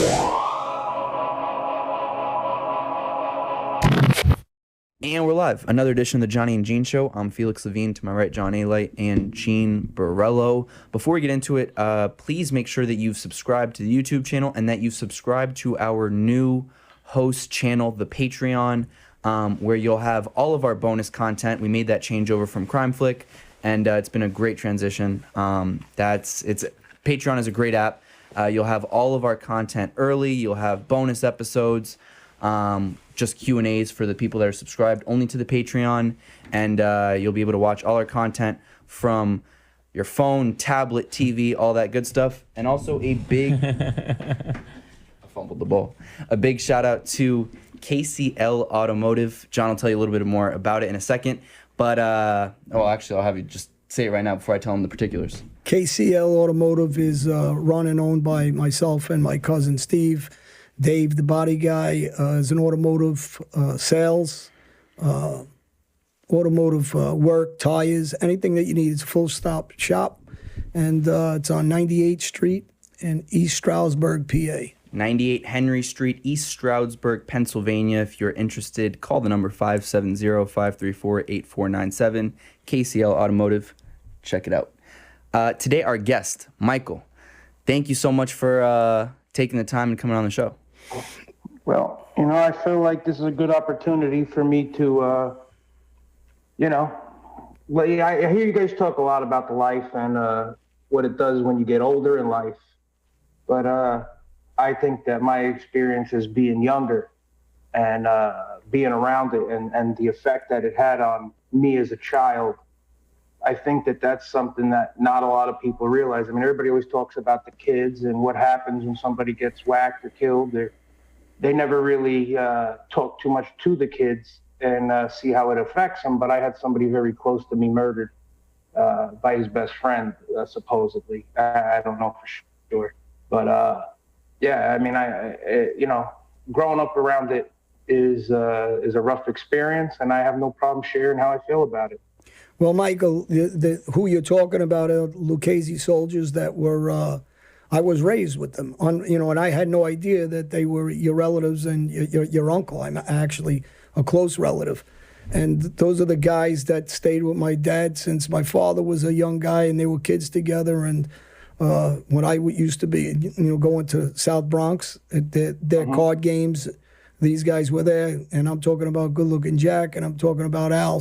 And we're live. Another edition of the Johnny and Gene Show. I'm Felix Levine. To my right, John Alite and Gene Borello. Before we get into it, please make sure that you've subscribed to the YouTube channel and that you've subscribed to our new host channel, the Patreon, where you'll have all of our bonus content. We made that changeover from Crime Flick, and it's been a great transition. Patreon is a great app. You'll have all of our content early. You'll have bonus episodes. Just Q&As for the people that are subscribed only to the Patreon, and you'll be able to watch all our content from your phone, tablet, TV, all that good stuff. And also a big I fumbled the ball. A big shout out to KCL Automotive. John will tell you a little bit more about it in a second, but actually I'll have you just say it right now before I tell him the particulars. KCL Automotive is run and owned by myself and my cousin Steve. Dave, the body guy, is an automotive sales, automotive work, tires, anything that you need. It's a full-stop shop, and it's on 98th Street in East Stroudsburg, PA. 98 Henry Street, East Stroudsburg, Pennsylvania. If you're interested, call the number 570-534-8497. KCL Automotive. Check it out. Today, our guest, Michael. Thank you so much for taking the time and coming on the show. Well, I feel like this is a good opportunity for me to, I hear you guys talk a lot about the life and what it does when you get older in life. But I think that my experience is being younger and being around it and the effect that it had on me as a child. I think that that's something that not a lot of people realize. I mean, everybody always talks about the kids and what happens when somebody gets whacked or killed. They never really talk too much to the kids and see how it affects them. But I had somebody very close to me murdered by his best friend, supposedly. I don't know for sure. But, growing up around it is a rough experience, and I have no problem sharing how I feel about it. Well, Michael, who you're talking about are Lucchese soldiers that were, I was raised with them, and I had no idea that they were your relatives and your uncle. I'm actually a close relative. And those are the guys that stayed with my dad since my father was a young guy and they were kids together. And when I used to be, going to South Bronx, at their card games, these guys were there. And I'm talking about Good Looking Jack, and I'm talking about Al.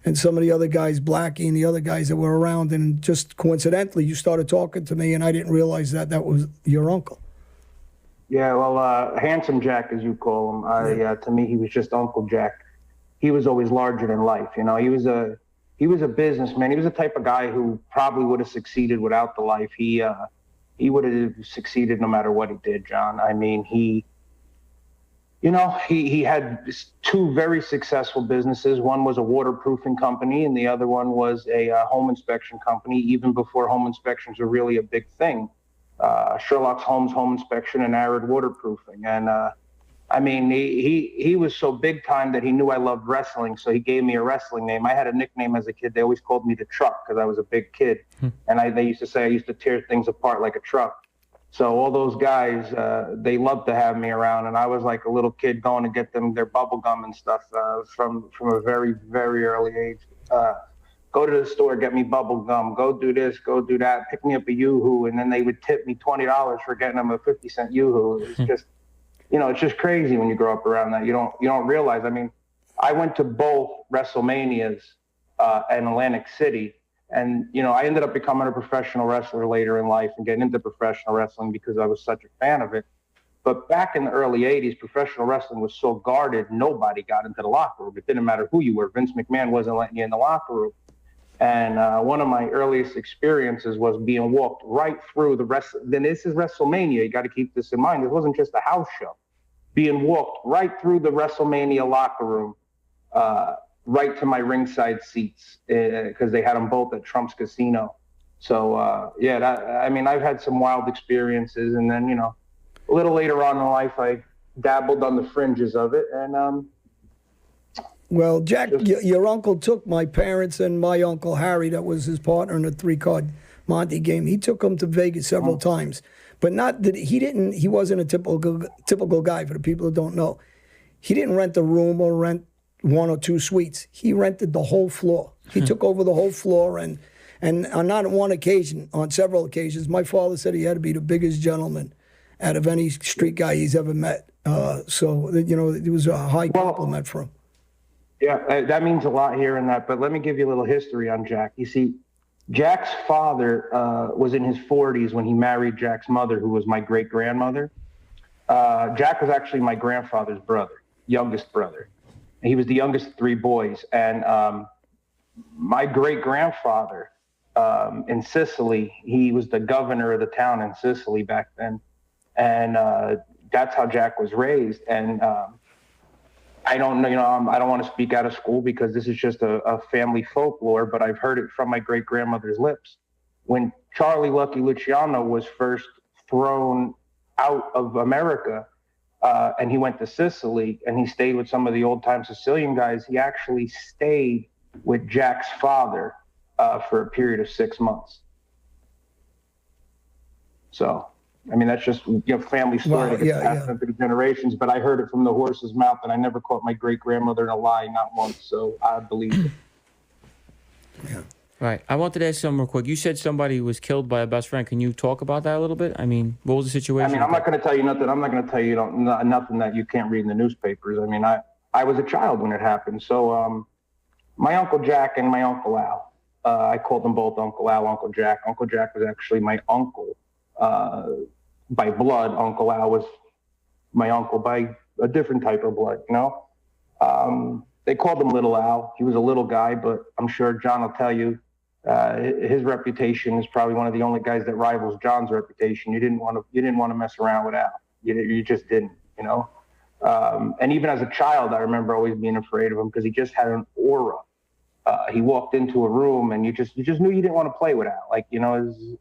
And some of the other guys, Blackie and the other guys that were around. And just coincidentally, you started talking to me, and I didn't realize that was your uncle. Yeah, well, Handsome Jack, as you call him, to me, he was just Uncle Jack. He was always larger than life. He was a businessman. He was the type of guy who probably would have succeeded without the life. He would have succeeded no matter what he did, John. I mean, he had two very successful businesses. One was a waterproofing company, and the other one was a home inspection company, even before home inspections were really a big thing. Sherlock's Holmes Home Inspection and Arid Waterproofing. And, he was so big time that he knew I loved wrestling, so he gave me a wrestling name. I had a nickname as a kid. They always called me the Truck because I was a big kid. And they used to say I used to tear things apart like a truck. So all those guys, they loved to have me around, and I was like a little kid going to get them their bubble gum and stuff from a very, very early age. Go to the store, get me bubble gum, go do this, go do that, pick me up a Yoo-Hoo, and then they would tip me $20 for getting them a 50-cent Yoo-Hoo. It's just, it's just crazy when you grow up around that. You don't realize. I mean, I went to both WrestleManias in Atlantic City. And, I ended up becoming a professional wrestler later in life and getting into professional wrestling because I was such a fan of it. But back in the early 80s, professional wrestling was so guarded, nobody got into the locker room. It didn't matter who you were. Vince McMahon wasn't letting you in the locker room. And one of my earliest experiences was being walked right through the then this is WrestleMania. You got to keep this in mind. It wasn't just a house show. Being walked right through the WrestleMania locker room, right to my ringside seats because they had them both at Trump's Casino. So, I've had some wild experiences. And then, a little later on in life, I dabbled on the fringes of it. And well, Jack, your uncle took my parents and my Uncle Harry, that was his partner in the 3-card Monte game. He took them to Vegas several times. but not that he wasn't a typical guy. For the people who don't know, he didn't rent a room or rent one or two suites. He rented the whole floor. He took over the whole floor, and on not one occasion, on several occasions, my father said he had to be the biggest gentleman out of any street guy he's ever met. So it was a high compliment for him. Yeah, that means a lot here and that. But let me give you a little history on Jack. You see, Jack's father was in his 40s when he married Jack's mother, who was my great-grandmother. Jack was actually my grandfather's brother, youngest brother. He was the youngest of three boys. And my great-grandfather in Sicily, he was the governor of the town in Sicily back then. And that's how Jack was raised. And I don't know, I don't want to speak out of school because this is just a family folklore, but I've heard it from my great-grandmother's lips. When Charlie Lucky Luciano was first thrown out of America, and he went to Sicily and he stayed with some of the old-time Sicilian guys, he actually stayed with Jack's father for a period of 6 months. So, I mean, that's just family story that gets passed on through generations, but I heard it from the horse's mouth, and I never caught my great-grandmother in a lie, not once, so I believe it. Yeah. Right. I wanted to ask something real quick. You said somebody was killed by a best friend. Can you talk about that a little bit? I mean, what was the situation? I mean, I'm not going to tell you nothing. I'm not going to tell you nothing that you can't read in the newspapers. I mean, I was a child when it happened. So my Uncle Jack and my Uncle Al, I called them both Uncle Al, Uncle Jack. Uncle Jack was actually my uncle by blood. Uncle Al was my uncle by a different type of blood, They called him Little Al. He was a little guy, but I'm sure John will tell you his reputation is probably one of the only guys that rivals John's reputation. You didn't want to mess around with Al. You just didn't, And even as a child, I remember always being afraid of him because he just had an aura. He walked into a room and you just knew you didn't want to play with Al. Like,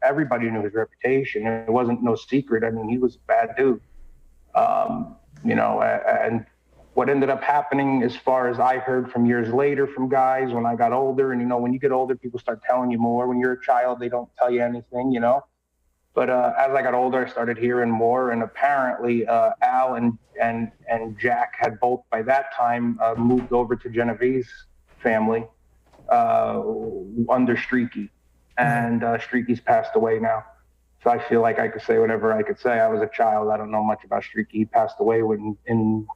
everybody knew his reputation. It wasn't no secret. I mean, he was a bad dude. And what ended up happening, as far as I heard from years later from guys when I got older, and when you get older, people start telling you more. When you're a child, they don't tell you anything, But as I got older, I started hearing more, and apparently Al and Jack had both by that time moved over to Genovese family under Streaky, and Streaky's passed away now. So I feel like I could say whatever I could say. I was a child. I don't know much about Streaky. He passed away in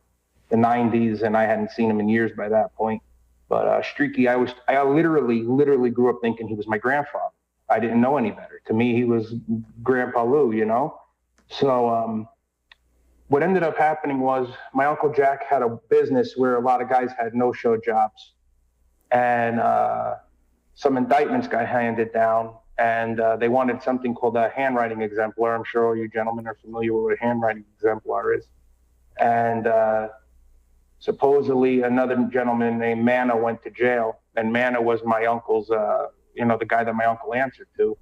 the 90s, and I hadn't seen him in years by that point. But Streaky, I literally grew up thinking he was my grandfather. I didn't know any better. To me, he was Grandpa Lou, So what ended up happening was my Uncle Jack had a business where a lot of guys had no-show jobs. And some indictments got handed down, and they wanted something called a handwriting exemplar. I'm sure all you gentlemen are familiar with what a handwriting exemplar is. And supposedly another gentleman named Manna went to jail, and Manna was my uncle's, the guy that my uncle answered to.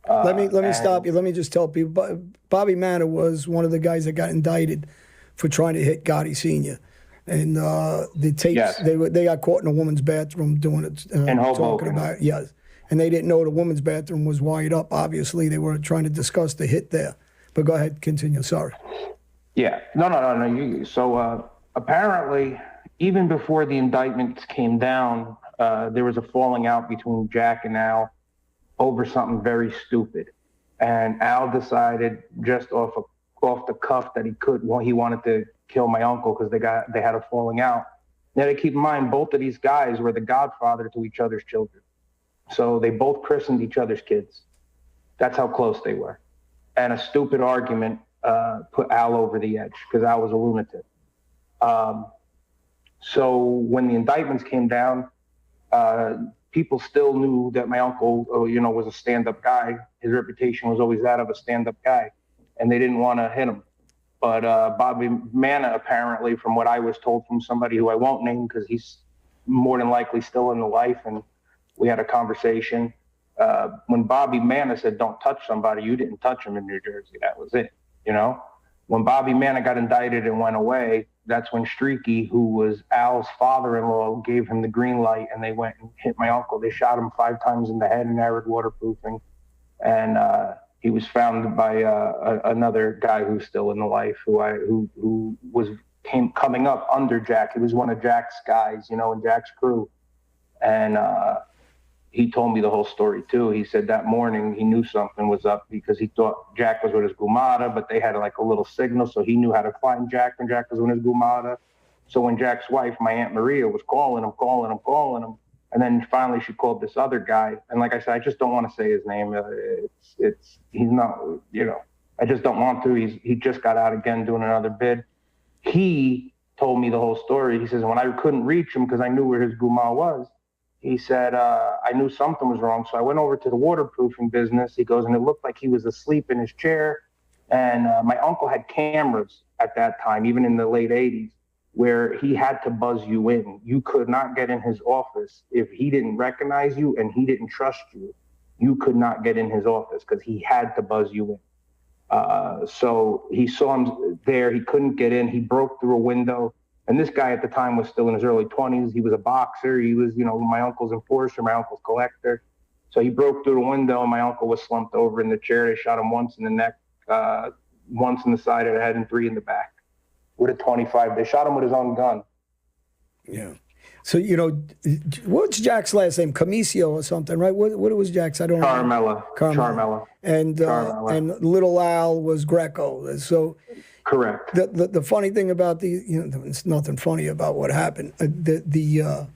Let me stop you. Let me just tell people, Bobby Manna was one of the guys that got indicted for trying to hit Gotti Sr. And the tapes, they got caught in a woman's bathroom doing it, talking about it. Yes. And they didn't know the woman's bathroom was wired up. Obviously, they were trying to discuss the hit there. But go ahead, continue. Sorry. Yeah. No. So apparently, even before the indictments came down, there was a falling out between Jack and Al over something very stupid. And Al decided just off the cuff that he wanted to kill my uncle because they had a falling out. Now, to keep in mind, both of these guys were the godfather to each other's children. So they both christened each other's kids. That's how close they were. And a stupid argument put Al over the edge because Al was a lunatic. So when the indictments came down, people still knew that my uncle, was a stand-up guy. His reputation was always that of a stand-up guy, and they didn't want to hit him. But Bobby Manna, apparently, from what I was told from somebody who I won't name because he's more than likely still in the life, and we had a conversation. When Bobby Manna said, "Don't touch somebody," you didn't touch him in New Jersey. That was it, When Bobby Manna got indicted and went away, that's when Streaky, who was Al's father-in-law, gave him the green light, and they went and hit my uncle. They shot him 5 times in the head in arid waterproofing. And He was found by another guy who's still in the life, who was coming up under Jack. He was one of Jack's guys, in Jack's crew, and he told me the whole story too. He said that morning he knew something was up because he thought Jack was with his gumada, but they had like a little signal, so he knew how to find Jack when Jack was with his gumada. So when Jack's wife, my Aunt Maria, was calling him, and then finally she called this other guy. And like I said, I just don't want to say his name. He's not, I just don't want to. He just got out again doing another bid. He told me the whole story. He says, when I couldn't reach him because I knew where his guma was, he said, I knew something was wrong. So I went over to the waterproofing business. He goes, and it looked like he was asleep in his chair. And my uncle had cameras at that time, even in the late 80s, where he had to buzz you in. You could not get in his office if he didn't recognize you and he didn't trust you. You could not get in his office because he had to buzz you in. So he saw him there. He couldn't get in. He broke through a window. And this guy at the time was still in his early 20s. He was a boxer. He was, my uncle's enforcer, my uncle's collector. So he broke through the window, and my uncle was slumped over in the chair. They shot him once in the neck, once in the side of the head, and 3 in the back with a 25. They shot him with his own gun. Yeah. So, what's Jack's last name? Camisio or something, right? What was Jack's? I don't know. Ciaramella. And little Al was Greco. So correct. The funny thing about it's nothing funny about what happened. The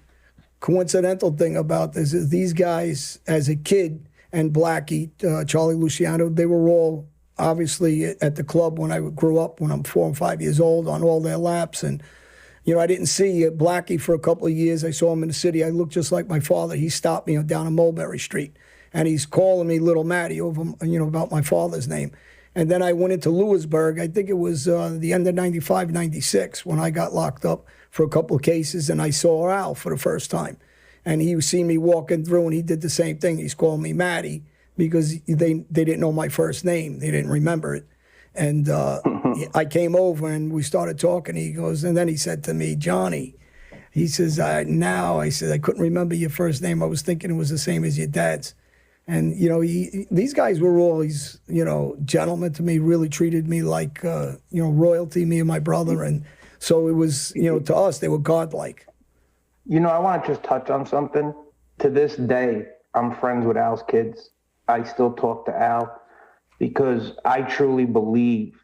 coincidental thing about this is these guys, as a kid, and Blackie, Charlie Luciano, they were all obviously at the club when I grew up, when I'm 4 and 5 years old, on all their laps. And, I didn't see Blackie for a couple of years. I saw him in the city. I looked just like my father. He stopped me down on Mulberry Street, and he's calling me Little Matty over, about my father's name. And then I went into Lewisburg. I think it was the end of 95, 96, when I got locked up for a couple of cases, and I saw Al for the first time. And he seen me walking through, and he did the same thing. He's calling me Matty because they didn't know my first name. They didn't remember it. And I came over, and we started talking. He goes, and then he said to me, Johnny, he says, I said, I couldn't remember your first name. I was thinking it was the same as your dad's. And, these guys were always, gentlemen to me, really treated me like, royalty, me and my brother. And so it was, to us, they were godlike. I want to just touch on something. To this day, I'm friends with Al's kids. I still talk to Al because I truly believe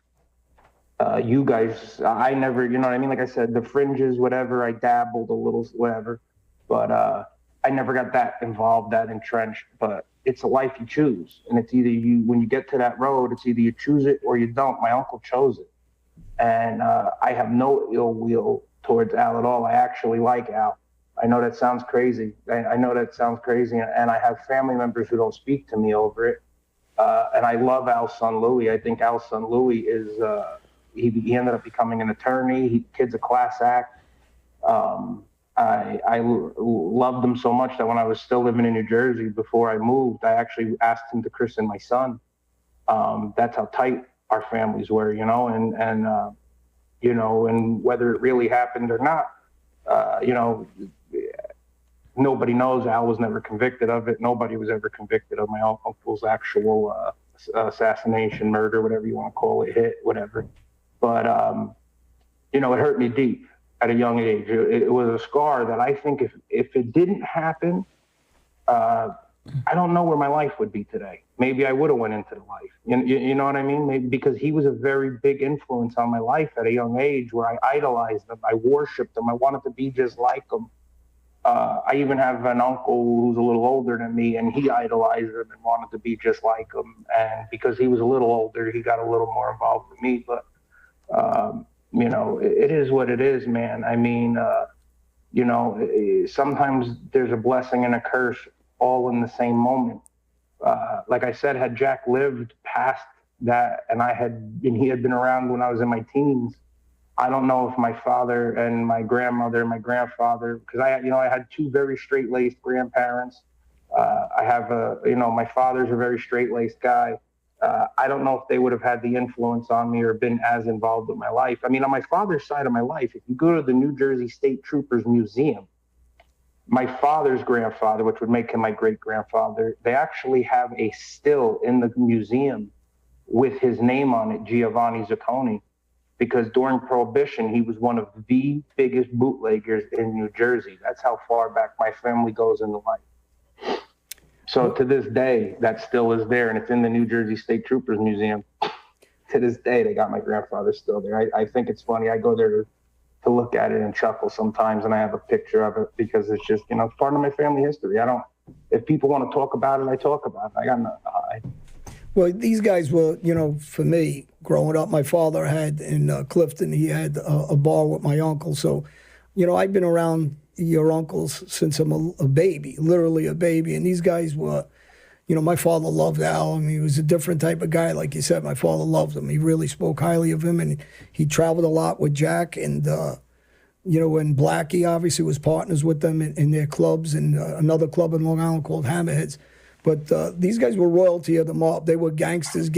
you guys, I never, you know what I mean? Like I said, the fringes, whatever, I dabbled a little, whatever. But I never got that involved, that entrenched. But it's a life you choose. And it's either when you get to that road, it's either you choose it or you don't. My uncle chose it. And I have no ill will towards Al at all. I actually like Al. I know that sounds crazy. I know that sounds crazy. And I have family members who don't speak to me over it. And I love Al's son, Louis. I think Al's son, Louis, is, he ended up becoming an attorney. Kid's a class act. I loved him so much that when I was still living in New Jersey before I moved, I actually asked him to christen my son. That's how tight our families were, and whether it really happened or not, nobody knows. Al was never convicted of it. Nobody was ever convicted of my uncle's actual assassination, murder, whatever you want to call it, hit, whatever. But, it hurt me deep at a young age. It was a scar that I think if it didn't happen, I don't know where my life would be today. Maybe I would have went into the life. You know what I mean? Maybe because he was a very big influence on my life at a young age where I idolized him. I worshiped him. I wanted to be just like him. I even have an uncle who's a little older than me, and he idolized him and wanted to be just like him. And because he was a little older, he got a little more involved with me. But, it is what it is, man. I mean, sometimes there's a blessing and a curse all in the same moment. Like I said, had Jack lived past that and he had been around when I was in my teens, I don't know if my father and my grandmother and my grandfather, because I had 2 very straight-laced grandparents. I have my father's a very straight-laced guy. I don't know if they would have had the influence on me or been as involved with my life. I mean, on my father's side of my life, if you go to the New Jersey State Troopers Museum, my father's grandfather, which would make him my great-grandfather, they actually have a still in the museum with his name on it, Giovanni Zaccone, because during Prohibition, he was one of the biggest bootleggers in New Jersey. That's how far back my family goes in the life. So to this day, that still is there, and it's in the New Jersey State Troopers Museum. To this day, they got my grandfather still there. I think it's funny. I go there to look at it and chuckle sometimes, and I have a picture of it because it's just, it's part of my family history. If people want to talk about it, I talk about it. I got nothing to hide. Well, these guys were, for me, growing up, my father had in Clifton, he had a bar with my uncle. So, I've been around your uncles since I'm a baby, literally a baby. And these guys were, my father loved Al. I mean, he was a different type of guy. Like you said, my father loved him. He really spoke highly of him. And he traveled a lot with Jack. And, and Blackie obviously was partners with them in their clubs and another club in Long Island called Hammerheads. But these guys were royalty of the mob. They were gangsters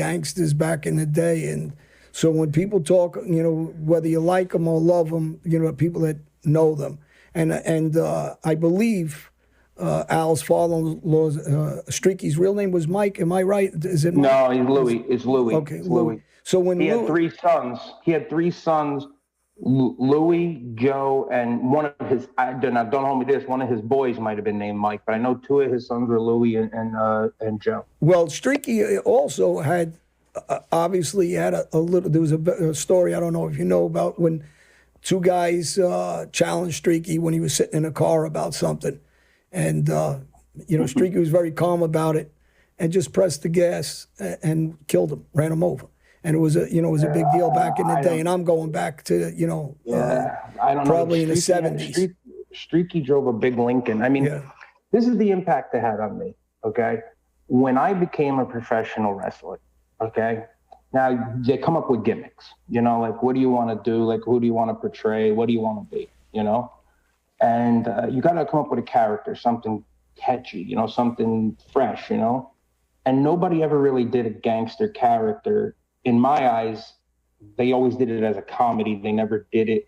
back in the day. And so when people talk, whether you like them or love them, people that know them. And I believe Al's father-in-law, Streaky's real name was Mike. Am I right? Is it Mike? No, he's Louis. It's Louis. Okay, it's Louis. So when he had three sons. Louis, Joe, and one of his, don't hold me to this, one of his boys might have been named Mike, but I know two of his sons were Louis and Joe. Well, Streaky also had, obviously, he had a little, there was a story, I don't know if you know about, when two guys challenged Streaky when he was sitting in a car about something. And, Streaky was very calm about it and just pressed the gas and killed him, ran him over. And it was a big deal back in the day. And I'm going back to, I don't probably know. in the 70s. Streaky drove a big Lincoln. I mean, This is the impact it had on me, okay? When I became a professional wrestler, okay? Now, they come up with gimmicks, like, what do you want to do? Like, who do you want to portray? What do you want to be, And you got to come up with a character, something catchy, something fresh, And nobody ever really did a gangster character. In my eyes, they always did it as a comedy. They never did it,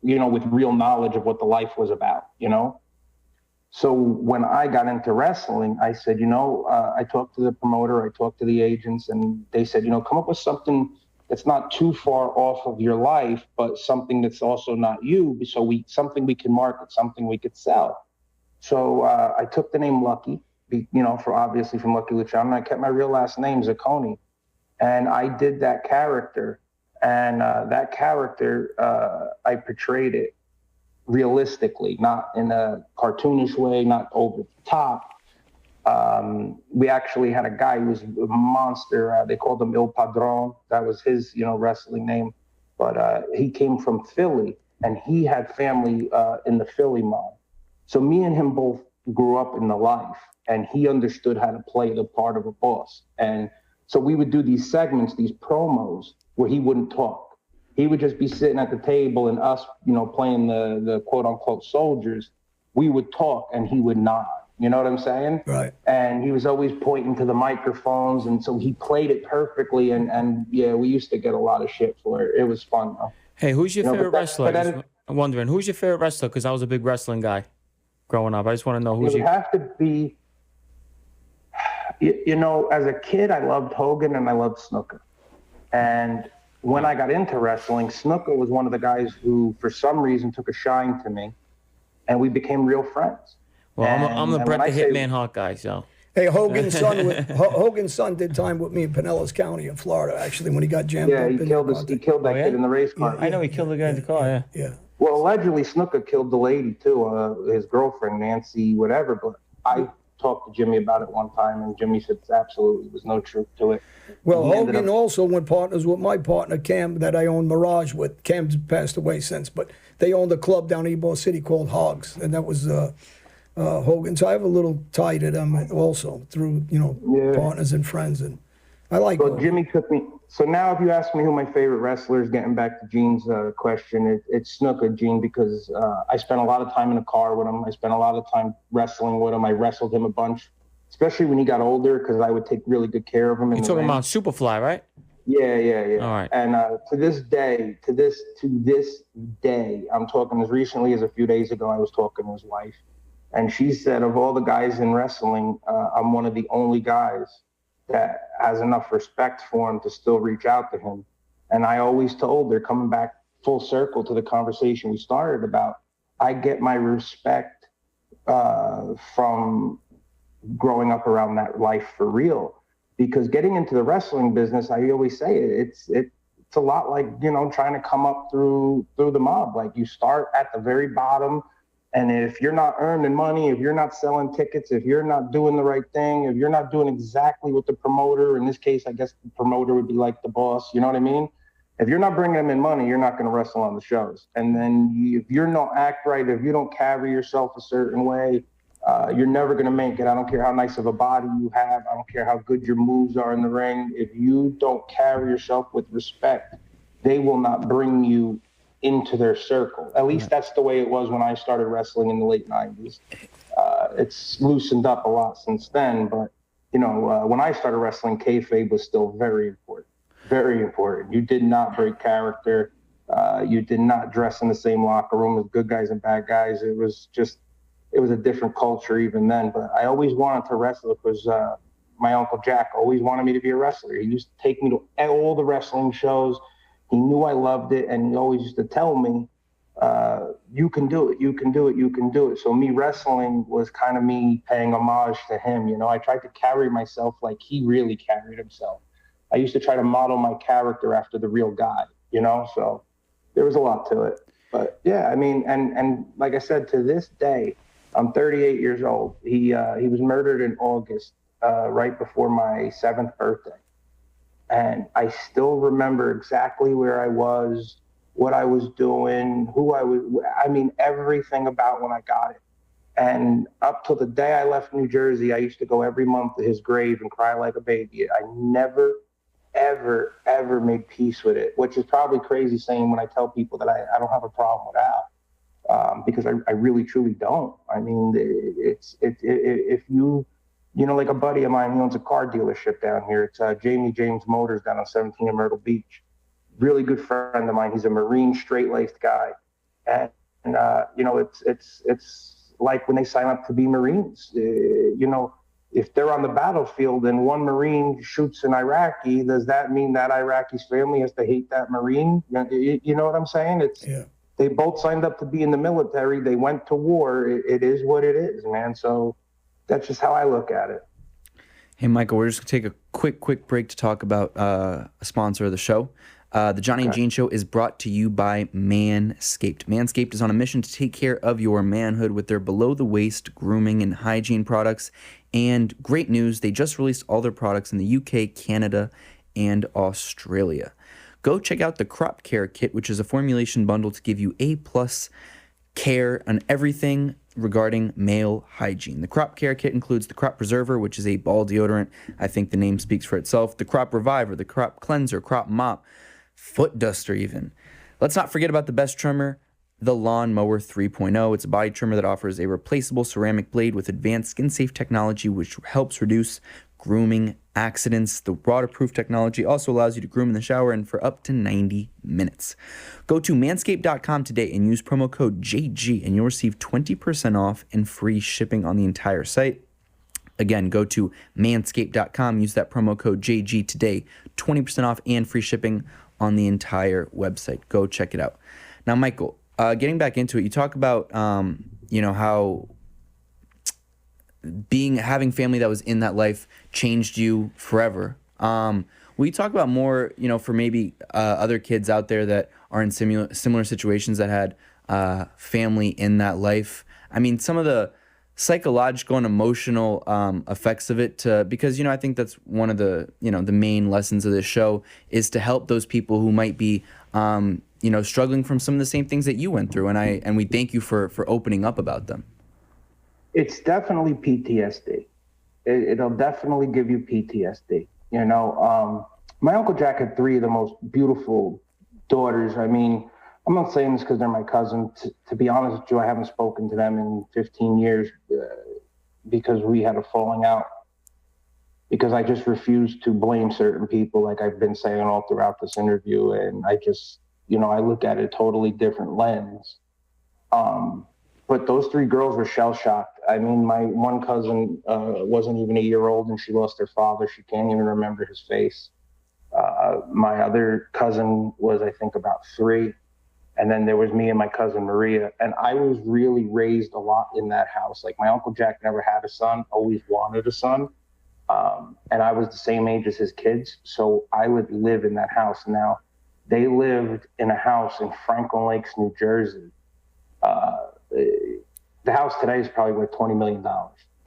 with real knowledge of what the life was about, So when I got into wrestling, I said, I talked to the promoter, I talked to the agents, and they said, come up with something that's not too far off of your life, but something that's also not you. So something we can market, something we could sell. So I took the name Lucky, obviously from Lucky Luciano. I kept my real last name, Zaccone. And I did that character, and that character, I portrayed it realistically, not in a cartoonish way, not over the top. We actually had a guy who was a monster. They called him Il Padron. That was his, wrestling name. But he came from Philly, and he had family in the Philly mob. So me and him both grew up in the life, and he understood how to play the part of a boss. And so we would do these segments, these promos, where he wouldn't talk. He would just be sitting at the table, and us, playing the quote unquote soldiers, we would talk and he would nod. You know what I'm saying? Right. And he was always pointing to the microphones, and so he played it perfectly. And we used to get a lot of shit for it. It was fun though. Hey, who's your favorite wrestler? I'm wondering, who's your favorite wrestler? Because I was a big wrestling guy growing up. I just want to know who's your. It would have to be. As a kid, I loved Hogan and I loved Snuka. And when I got into wrestling, Snuka was one of the guys who, for some reason, took a shine to me, and we became real friends. Well, I'm the Bret the Hitman Hart guy, so. Hey, Hogan's son did time with me in Pinellas County in Florida, actually, when he got jammed up. He killed that kid in the race car. I know he killed the guy in the car, yeah. Well, allegedly, Snuka killed the lady, too, his girlfriend, Nancy, whatever, but I talked to Jimmy about it one time, and Jimmy said absolutely was no truth to it. Well, Hogan also went partners with my partner, Cam, that I owned Mirage with. Cam's passed away since, but they owned a club down in Ybor City called Hogs, and that was Hogan. So I have a little tie to them also through, partners and friends, and I like Well, Hogan. Jimmy took me. So now if you ask me who my favorite wrestler is, getting back to Gene's question, it's Snuka, Gene, because I spent a lot of time in the car with him. I spent a lot of time wrestling with him. I wrestled him a bunch, especially when he got older, because I would take really good care of him. You're talking about Superfly, right? Yeah. All right. And to this day, I'm talking as recently as a few days ago, I was talking to his wife. And she said, of all the guys in wrestling, I'm one of the only guys that has enough respect for him to still reach out to him. And I always told her, coming back full circle to the conversation we started about, I get my respect from growing up around that life for real. Because getting into the wrestling business, I always say it's a lot like, trying to come up through the mob. Like, you start at the very bottom, and if you're not earning money, if you're not selling tickets, if you're not doing the right thing, if you're not doing exactly what the promoter, in this case, I guess the promoter would be like the boss, you know what I mean? If you're not bringing them in money, you're not going to wrestle on the shows. And then if you don't act right, if you don't carry yourself a certain way, you're never going to make it. I don't care how nice of a body you have. I don't care how good your moves are in the ring. If you don't carry yourself with respect, they will not bring you into their circle. At least that's the way it was when I started wrestling in the late 90s. It's loosened up a lot since then, but when I started wrestling, kayfabe was still very important. Very important. You did not break character. You did not dress in the same locker room as good guys and bad guys. It was a different culture even then. But I always wanted to wrestle because my Uncle Jack always wanted me to be a wrestler. He used to take me to all the wrestling shows. He knew I loved it, and he always used to tell me, you can do it, you can do it, you can do it. So me wrestling was kind of me paying homage to him. I tried to carry myself like he really carried himself. I used to try to model my character after the real guy, so there was a lot to it. But yeah, I mean, and like I said, to this day, I'm 38 years old. He was murdered in August, right before my 7th birthday. And I still remember exactly where I was, what I was doing, everything about when I got it. And up till the day I left New Jersey, I used to go every month to his grave and cry like a baby. I never, ever made peace with it, which is probably crazy saying when I tell people that I don't have a problem with Al, because I really, truly don't. I mean, if you, like a buddy of mine, he owns a car dealership down here. It's Jamie James Motors down on 17 in Myrtle Beach. Really good friend of mine. He's a Marine, straight-laced guy. And it's like when they sign up to be Marines. If they're on the battlefield and one Marine shoots an Iraqi, does that mean that Iraqi's family has to hate that Marine? You know what I'm saying? They both signed up to be in the military. They went to war. It is what it is, man. So that's just how I look at it. Hey, Michael, we're just going to take a quick break to talk about a sponsor of the show. The Johnny and Gene Show is brought to you by Manscaped. Manscaped is on a mission to take care of your manhood with their below-the-waist grooming and hygiene products. And great news, they just released all their products in the UK, Canada, and Australia. Go check out the Crop Care Kit, which is a formulation bundle to give you A+ care on everything regarding male hygiene. The Crop Care Kit includes the Crop Preserver, which is a ball deodorant. I think the name speaks for itself. The Crop Reviver, the Crop Cleanser, Crop Mop, Foot Duster even. Let's not forget about the best trimmer, the Lawn Mower 3.0. It's a body trimmer that offers a replaceable ceramic blade with advanced skin-safe technology, which helps reduce grooming accidents. The waterproof technology also allows you to groom in the shower and for up to 90 minutes. Go to manscaped.com today and use promo code JG and you'll receive 20% off and free shipping on the entire site. Again, go to manscaped.com, use that promo code JG today, 20% off and free shipping on the entire website. Go check it out. Now, Michael, getting back into it, you talk about, how having family that was in that life changed you forever. Will you talk about more, for maybe other kids out there that are in similar situations that had family in that life? I mean, some of the psychological and emotional effects of it, because I think that's one of the the main lessons of this show is to help those people who might be struggling from some of the same things that you went through, and we thank you for opening up about them. It's definitely PTSD. It'll definitely give you PTSD. My Uncle Jack had 3 of the most beautiful daughters. I mean, I'm not saying this because they're my cousin. To be honest with you, I haven't spoken to them in 15 years because we had a falling out. Because I just refuse to blame certain people, like I've been saying all throughout this interview. And I just, I look at it a totally different lens. But those 3 girls were shell-shocked. I mean, my one cousin wasn't even a year old and she lost her father. She can't even remember his face. My other cousin was, I think, about 3. And then there was me and my cousin Maria. And I was really raised a lot in that house. Like, my Uncle Jack never had a son, always wanted a son. And I was the same age as his kids. So I would live in that house. Now, they lived in a house in Franklin Lakes, New Jersey. The house today is probably worth $20 million.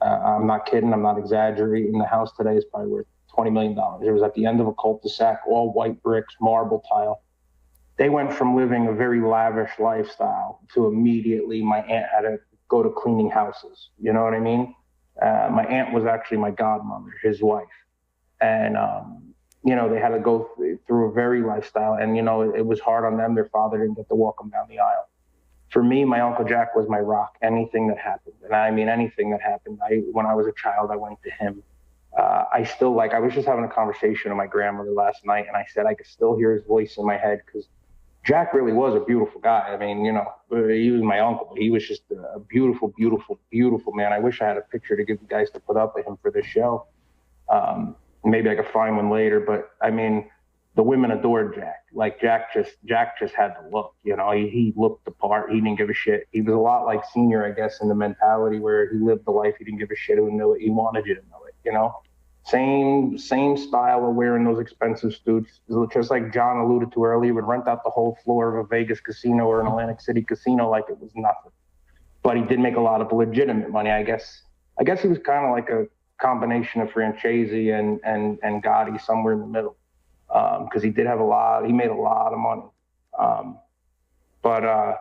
I'm not kidding. I'm not exaggerating. The house today is probably worth $20 million. It was at the end of a cul-de-sac, all white bricks, marble tile. They went from living a very lavish lifestyle to immediately my aunt had to go to cleaning houses. You know what I mean? My aunt was actually my godmother, his wife. And, they had to go through a very lifestyle. And, it was hard on them. Their father didn't get to walk them down the aisle. For me, my Uncle Jack was my rock, anything that happened. And I mean, anything that happened. When I was a child, I went to him. I was just having a conversation with my grandmother last night, and I said I could still hear his voice in my head because Jack really was a beautiful guy. I mean, he was my uncle. He was just a beautiful, beautiful, beautiful man. I wish I had a picture to give you guys to put up of him for this show. Maybe I could find one later, but I mean, the women adored Jack. Like, Jack just had the look, he looked the part. He didn't give a shit. He was a lot like Senior, I guess, in the mentality where he lived the life. He didn't give a shit who knew it. He wanted you to know it, Same style of wearing those expensive suits. Just like John alluded to earlier, would rent out the whole floor of a Vegas casino or an Atlantic City casino like it was nothing. But he did make a lot of legitimate money, I guess. He was kind of like a combination of Francesi and Gotti, somewhere in the middle. Because he made a lot of money. But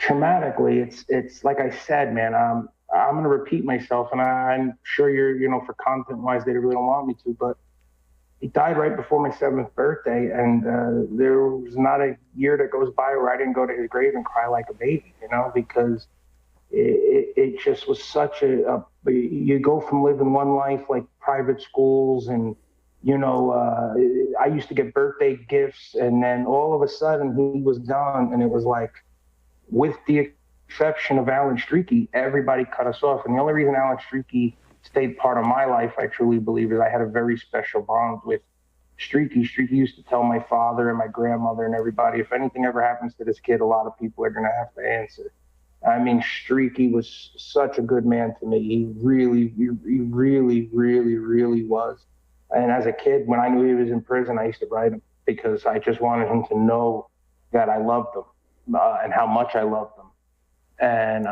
traumatically, it's like I said, man, I'm going to repeat myself, and I'm sure you're, for content wise, they really don't want me to, but he died right before my 7th birthday. And there was not a year that goes by where I didn't go to his grave and cry like a baby, because it just was such you go from living one life, like private schools and, I used to get birthday gifts, and then all of a sudden he was gone. And it was like, with the exception of Alan Streaky, everybody cut us off. And the only reason Alan Streaky stayed part of my life, I truly believe, is I had a very special bond with Streaky. Streaky used to tell my father and my grandmother and everybody, if anything ever happens to this kid, a lot of people are going to have to answer. I mean, Streaky was such a good man to me. He really, really, really was. And as a kid, when I knew he was in prison, I used to write him because I just wanted him to know that I loved him and how much I loved him. And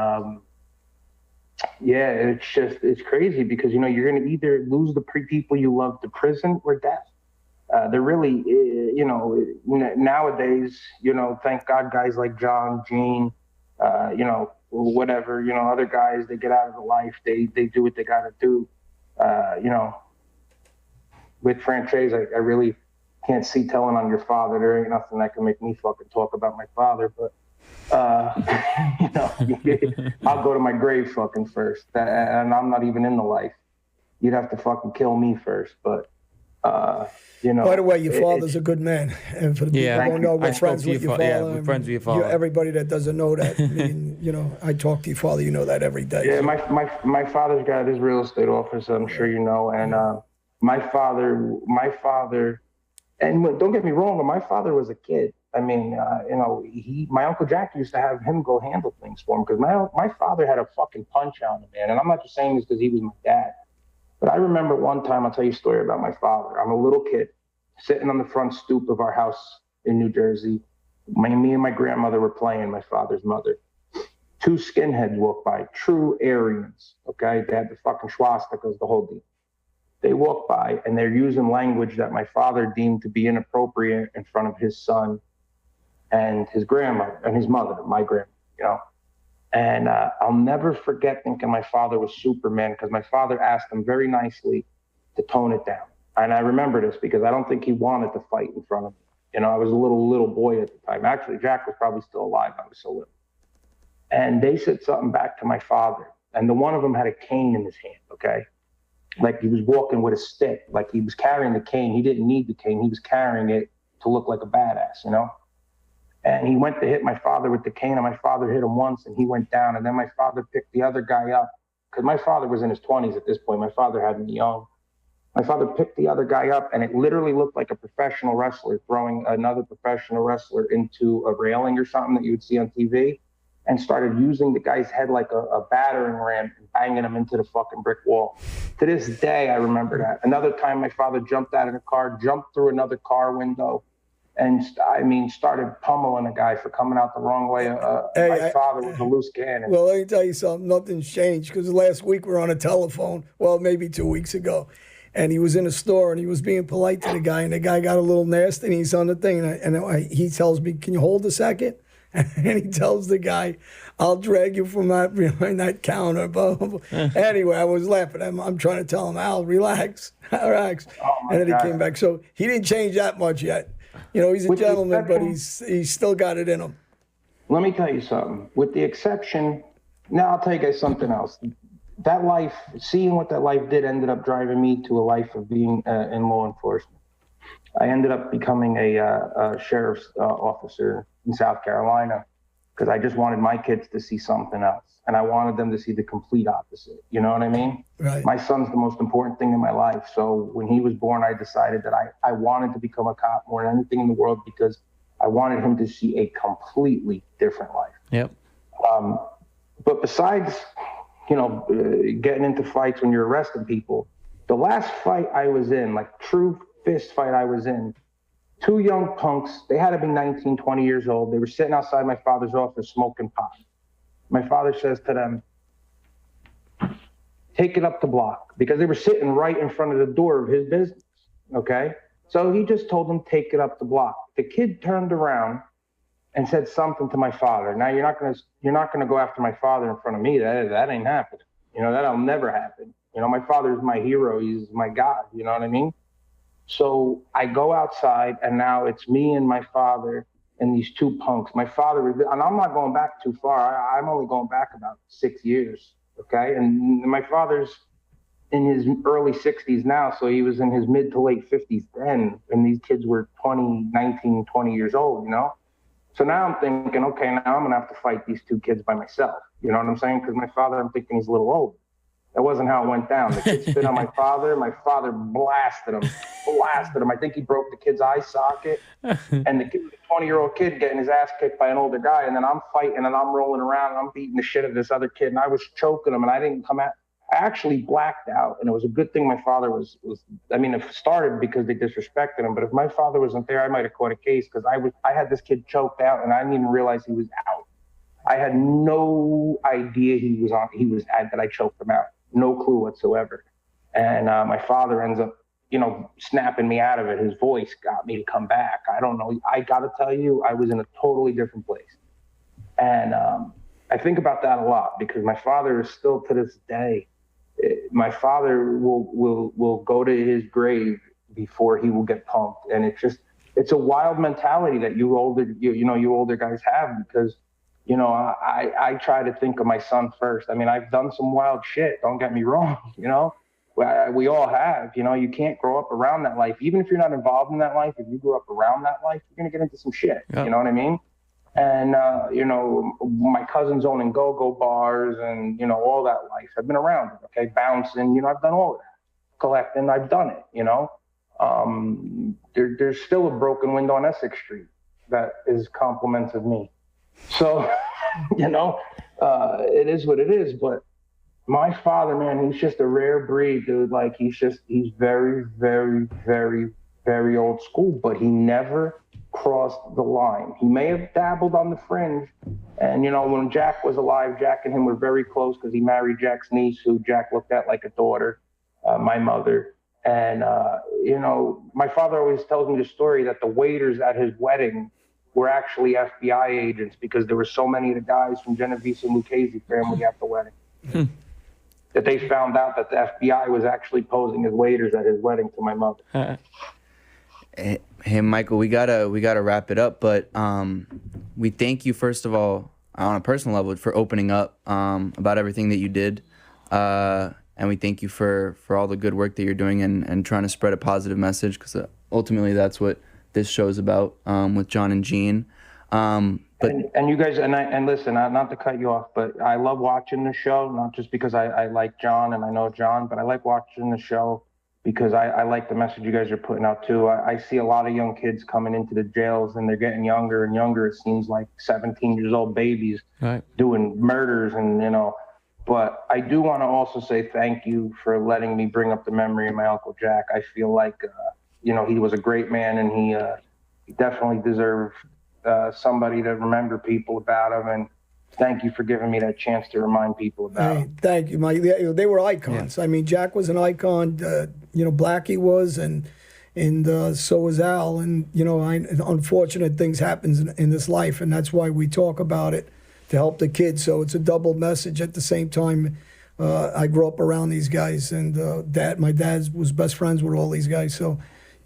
it's crazy because, you're going to either lose the people you love to prison or death. They're really, nowadays, thank God guys like John, Gene, whatever, other guys, they get out of the life, they do what they got to do, with Francesi, I really can't see telling on your father. There ain't nothing that can make me fucking talk about my father, but, I'll go to my grave fucking first. And I'm not even in the life. You'd have to fucking kill me first, but, By the way, your father's a good man. And for the people who don't know, we're friends with your father. Yeah, we're friends with your father. Everybody that doesn't know that, I mean, I talk to your father, you know that every day. Yeah, my father's got his real estate office, I'm sure you know, and my father, and don't get me wrong, but my father was a kid. I mean, my Uncle Jack used to have him go handle things for him because my father had a fucking punch on him, man. And I'm not just saying this because he was my dad. But I remember one time, I'll tell you a story about my father. I'm a little kid sitting on the front stoop of our house in New Jersey. Me and my grandmother were playing, my father's mother. 2 skinheads walked by, true Aryans, okay? They had the fucking swastikas, the whole deal. They walked by, and they're using language that my father deemed to be inappropriate in front of his son and his grandmother, and his mother, my grandmother, And I'll never forget thinking my father was Superman because my father asked him very nicely to tone it down. And I remember this because I don't think he wanted to fight in front of me. I was a little boy at the time. Actually, Jack was probably still alive. I was so little. And they said something back to my father. And the one of them had a cane in his hand, okay? Like he was walking with a stick. Like he was carrying the cane. He didn't need the cane. He was carrying it to look like a badass, And he went to hit my father with the cane, and my father hit him once, and he went down. And then my father picked the other guy up, because my father was in his 20s at this point. My father had me young. My father picked the other guy up, and it literally looked like a professional wrestler throwing another professional wrestler into a railing or something that you would see on TV, and started using the guy's head like a battering ram and banging him into the fucking brick wall. To this day, I remember that. Another time, my father jumped out of the car, jumped through another car window, and started pummeling a guy for coming out the wrong way. My father was a loose cannon. Well, let me tell you something. Nothing's changed, because last week we were on a telephone. Well, maybe 2 weeks ago. And he was in a store, and he was being polite to the guy, and the guy got a little nasty, and he's on the thing, he tells me, "Can you hold a second?" And he tells the guy, "I'll drag you from behind that counter." Blah, blah, blah. Anyway, I was laughing. I'm trying to tell him, "Al, relax, relax." And then he came back. So he didn't change that much yet. You know, he's a gentleman, but he's still got it in him. Let me tell you something. With the exception, now I'll tell you guys something else. That life, seeing what that life did, ended up driving me to a life of being in law enforcement. I ended up becoming a sheriff's officer in South Carolina, because I just wanted my kids to see something else. And I wanted them to see the complete opposite. You know what I mean? Right. My son's the most important thing in my life. So when he was born, I decided that I wanted to become a cop more than anything in the world, because I wanted him to see a completely different life. Yep. But besides, getting into fights when you're arresting people, the last fight I was in, like true fist fight I was in, two young punks, they had to be 19, 20 years old. They were sitting outside my father's office smoking pot. My father says to them, "Take it up the block," because they were sitting right in front of the door of his business, okay? So he just told them, "Take it up the block." The kid turned around and said something to my father. Now, you're not gonna go after my father in front of me. That ain't happening. That'll never happen. My father's my hero. He's my God. You know what I mean? So I go outside, and now it's me and my father and these two punks. My father, and I'm not going back too far. I'm only going back about 6 years, okay? And my father's in his early 60s now, so he was in his mid to late 50s then, and these kids were 19, 20 years old, So now I'm thinking, okay, now I'm going to have to fight these two kids by myself. You know what I'm saying? Because my father, I'm thinking he's a little old. That wasn't how it went down. The kid spit on my father. My father blasted him. I think he broke the kid's eye socket. And the kid was a 20-year-old kid getting his ass kicked by an older guy. And then I'm fighting, and I'm rolling around, and I'm beating the shit out of this other kid. And I was choking him, and I didn't come out. I actually blacked out. And it was a good thing my father was it started because they disrespected him. But if my father wasn't there, I might have caught a case, because I had this kid choked out, and I didn't even realize he was out. I had no idea that I choked him out. No clue whatsoever. And my father ends up, snapping me out of it. His voice got me to come back. I don't know. I got to tell you, I was in a totally different place. And I think about that a lot, because my father is still, to this day, my father will go to his grave before he will get punked. And it's a wild mentality that you older guys have, because I try to think of my son first. I've done some wild shit, don't get me wrong, we all have. You can't grow up around that life. Even if you're not involved in that life, if you grew up around that life, you're going to get into some shit. Yep. You know what I mean? And, my cousin's owning go-go bars and, all that life. I've been around it, okay? Bouncing, I've done all of that. Collecting, I've done it, There's still a broken window on Essex Street that is compliments of me. So, it is what it is. But my father, man, he's just a rare breed, dude. Like, he's very, very, very, very old school, but he never crossed the line. He may have dabbled on the fringe. And, when Jack was alive, Jack and him were very close, because he married Jack's niece, who Jack looked at like a daughter, my mother. And, my father always tells me the story that the waiters at his wedding were actually FBI agents, because there were so many of the guys from Genovese and Lucchese family at the wedding. That they found out that the FBI was actually posing as waiters at his wedding to my mother. Hey, Michael, we gotta wrap it up, but we thank you, first of all, on a personal level, for opening up about everything that you did, and we thank you for all the good work that you're doing and trying to spread a positive message, because ultimately that's what this show's about, with John and Gene. But And you guys, and listen, not to cut you off, but I love watching the show, not just because I like John and I know John, but I like watching the show because I like the message you guys are putting out too. I see a lot of young kids coming into the jails and they're getting younger and younger. It seems like 17 years old babies Right. doing murders and, but I do want to also say thank you for letting me bring up the memory of my Uncle Jack. I feel like, he was a great man and he definitely deserved somebody to remember people about him, and thank you for giving me that chance to remind people about him. Thank you, Mike. They were icons. I mean, Jack was an icon. Blackie was, and so was Al. And unfortunate things happens in this life, and that's why we talk about it to help the kids. So it's a double message. At the same time, I grew up around these guys, and my dad was best friends with all these guys. So.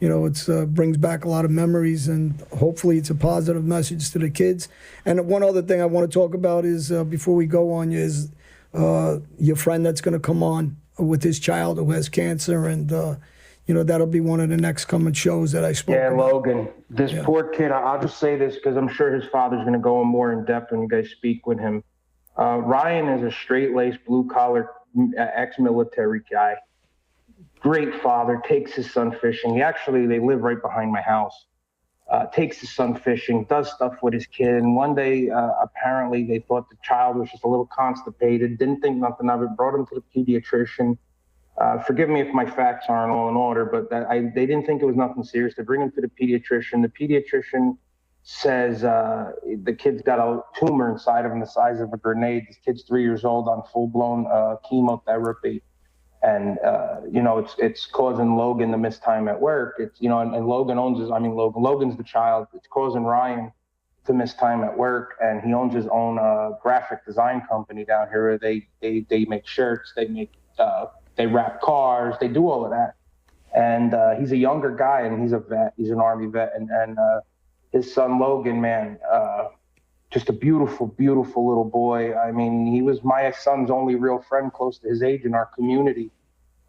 It's brings back a lot of memories, and hopefully it's a positive message to the kids. And one other thing I want to talk about is, before we go on, is your friend that's going to come on with his child who has cancer, and that'll be one of the next coming shows that I spoke about. Logan, this poor kid, I'll just say this because I'm sure his father's going to go in more in depth when you guys speak with him. Ryan is a straight-laced, blue-collar, ex-military guy. Great father, takes his son fishing. They live right behind my house. Takes his son fishing, does stuff with his kid. And one day, apparently, they thought the child was just a little constipated, didn't think nothing of it, brought him to the pediatrician. Forgive me if my facts aren't all in order, but they didn't think it was nothing serious. They bring him to the pediatrician. The pediatrician says the kid's got a tumor inside of him the size of a grenade. This kid's 3 years old on full-blown chemotherapy. And, it's causing Logan to miss time at work. It's, and Logan Logan's the child. It's causing Ryan to miss time at work. And he owns his own graphic design company down here. They make shirts, they wrap cars, they do all of that. And he's a younger guy and he's a vet. He's an Army vet. And his son, Logan, man, just a beautiful, beautiful little boy. I mean, he was my son's only real friend close to his age in our community.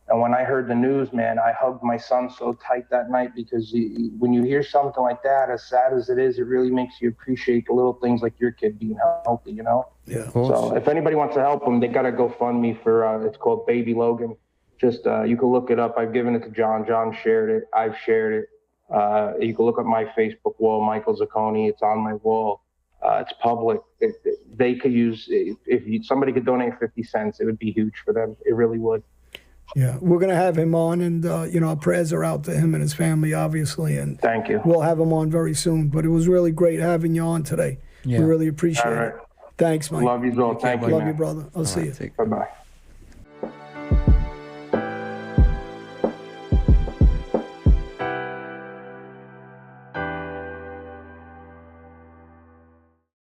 And when I heard the news, man, I hugged my son so tight that night because when you hear something like that, as sad as it is, it really makes you appreciate the little things like your kid being healthy, Yeah. So if anybody wants to help him, they got to GoFundMe for, it's called Baby Logan. Just, you can look it up. I've given it to John. John shared it. I've shared it. You can look at my Facebook wall, Michael Zaccone. It's on my wall. It's public. They could use, somebody could donate 50 cents, it would be huge for them. It really would. Yeah, we're going to have him on, and, our prayers are out to him and his family, obviously. And thank you. We'll have him on very soon. But it was really great having you on today. Yeah. We really appreciate it. Thanks, Mike. Love you, bro. Thank you. Love you, brother. I'll see you. Bye-bye.